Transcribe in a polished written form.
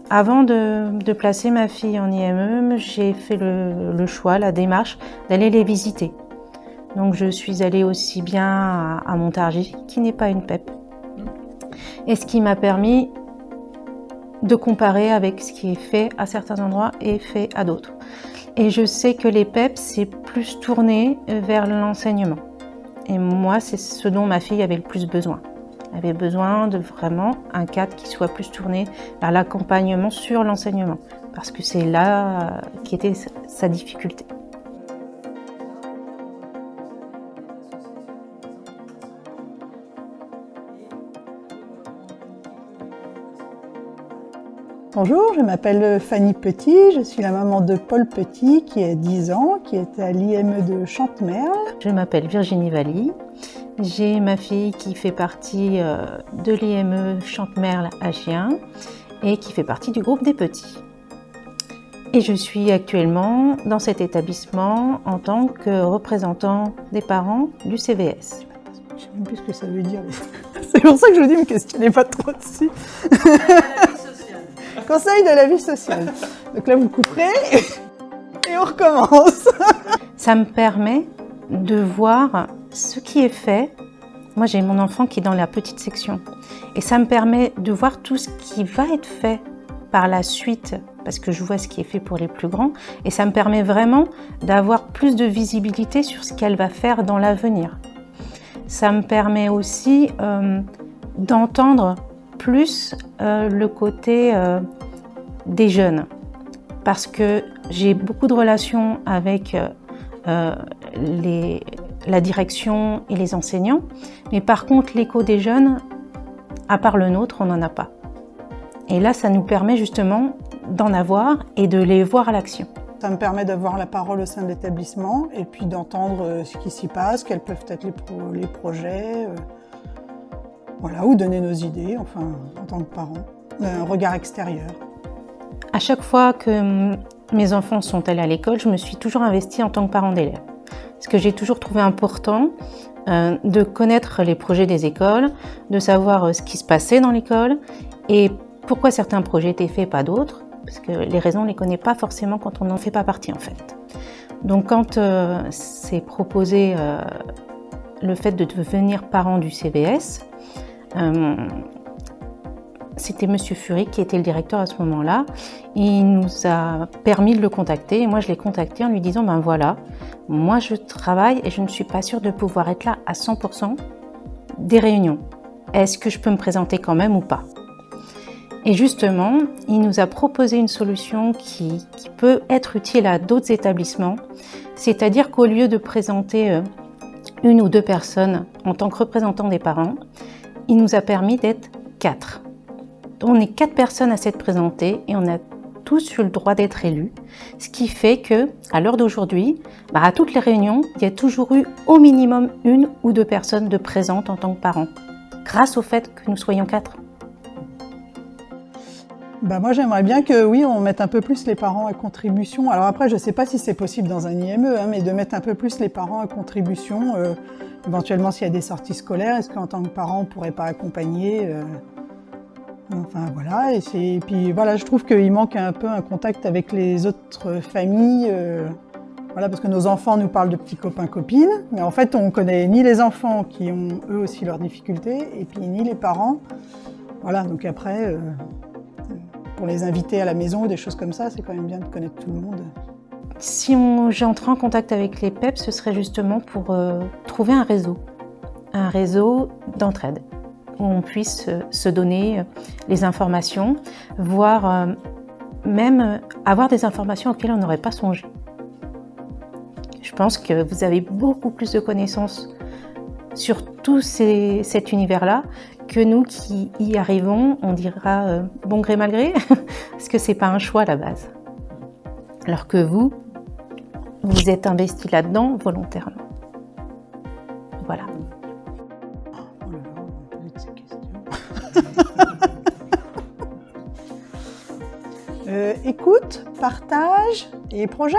Avant de placer ma fille en IME, j'ai fait le choix, la démarche d'aller les visiter. Donc je suis allée aussi bien à Montargis, qui n'est pas une PEP, et ce qui m'a permis de comparer avec ce qui est fait à certains endroits et fait à d'autres. Et je sais que les PEP, c'est plus tourné vers l'enseignement. Et moi, c'est ce dont ma fille avait le plus besoin. Elle avait besoin de vraiment un cadre qui soit plus tourné vers l'accompagnement sur l'enseignement, parce que c'est là qui était sa difficulté. Bonjour, je m'appelle Fanny Petit, je suis la maman de Paul Petit qui a 10 ans, qui est à l'IME de Chantemerle. Je m'appelle Virginie Valli, j'ai ma fille qui fait partie de l'IME Chantemerle à Gien et qui fait partie du groupe des petits. Et je suis actuellement dans cet établissement en tant que représentant des parents du CVS. Je ne sais même plus ce que ça veut dire. C'est pour ça que je vous dis, ne me questionnez pas trop dessus. Conseil de la vie sociale. Donc là, vous couperez et on recommence. Ça me permet de voir ce qui est fait. Moi, j'ai mon enfant qui est dans la petite section. Et ça me permet de voir tout ce qui va être fait par la suite, parce que je vois ce qui est fait pour les plus grands. Et ça me permet vraiment d'avoir plus de visibilité sur ce qu'elle va faire dans l'avenir. Ça me permet aussi d'entendre plus le côté des jeunes, parce que j'ai beaucoup de relations avec la direction et les enseignants, mais par contre l'écho des jeunes, à part le nôtre, on n'en a pas. Et là, ça nous permet justement d'en avoir et de les voir à l'action. Ça me permet d'avoir la parole au sein de l'établissement et puis d'entendre ce qui s'y passe, quels peuvent être les projets, voilà, ou donner nos idées, enfin, en tant que parents, un regard extérieur. À chaque fois que mes enfants sont allés à l'école, je me suis toujours investie en tant que parent d'élève. Parce que j'ai toujours trouvé important de connaître les projets des écoles, de savoir ce qui se passait dans l'école et pourquoi certains projets étaient faits, pas d'autres. Parce que les raisons, on ne les connaît pas forcément quand on n'en fait pas partie en fait. Donc quand c'est proposé le fait de devenir parent du CVS, c'était Monsieur Fury qui était le directeur à ce moment-là. Il nous a permis de le contacter et moi je l'ai contacté en lui disant ben voilà, moi je travaille et je ne suis pas sûre de pouvoir être là à 100% des réunions. Est-ce que je peux me présenter quand même ou pas? Et justement, il nous a proposé une solution qui peut être utile à d'autres établissements, c'est-à-dire qu'au lieu de présenter une ou deux personnes en tant que représentants des parents, il nous a permis d'être 4. On est 4 personnes à s'être présentées et on a tous eu le droit d'être élus, ce qui fait que, à l'heure d'aujourd'hui, à toutes les réunions, il y a toujours eu au minimum 1 ou 2 personnes de présentes en tant que parents, grâce au fait que nous soyons 4. Moi, j'aimerais bien que, oui, on mette un peu plus les parents à contribution. Alors après, je ne sais pas si c'est possible dans un IME, mais de mettre un peu plus les parents à contribution. Éventuellement, s'il y a des sorties scolaires, est-ce qu'en tant que parent, on ne pourrait pas accompagner Enfin, voilà. Et puis, voilà, je trouve qu'il manque un peu un contact avec les autres familles. Voilà, parce que nos enfants nous parlent de petits copains-copines, mais en fait, on ne connaît ni les enfants qui ont eux aussi leurs difficultés, et puis ni les parents. Voilà, donc après... pour les inviter à la maison ou des choses comme ça, c'est quand même bien de connaître tout le monde. Si j'entrais en contact avec les PEP, ce serait justement pour trouver un réseau d'entraide, où on puisse se donner les informations, voire même avoir des informations auxquelles on n'aurait pas songé. Je pense que vous avez beaucoup plus de connaissances sur tout cet univers-là que nous qui y arrivons, on dira bon gré mal gré, parce que c'est pas un choix à la base. Alors que vous êtes investi là-dedans volontairement. Voilà. Oh là là, on peut ces questions. Écoute, partage et projet.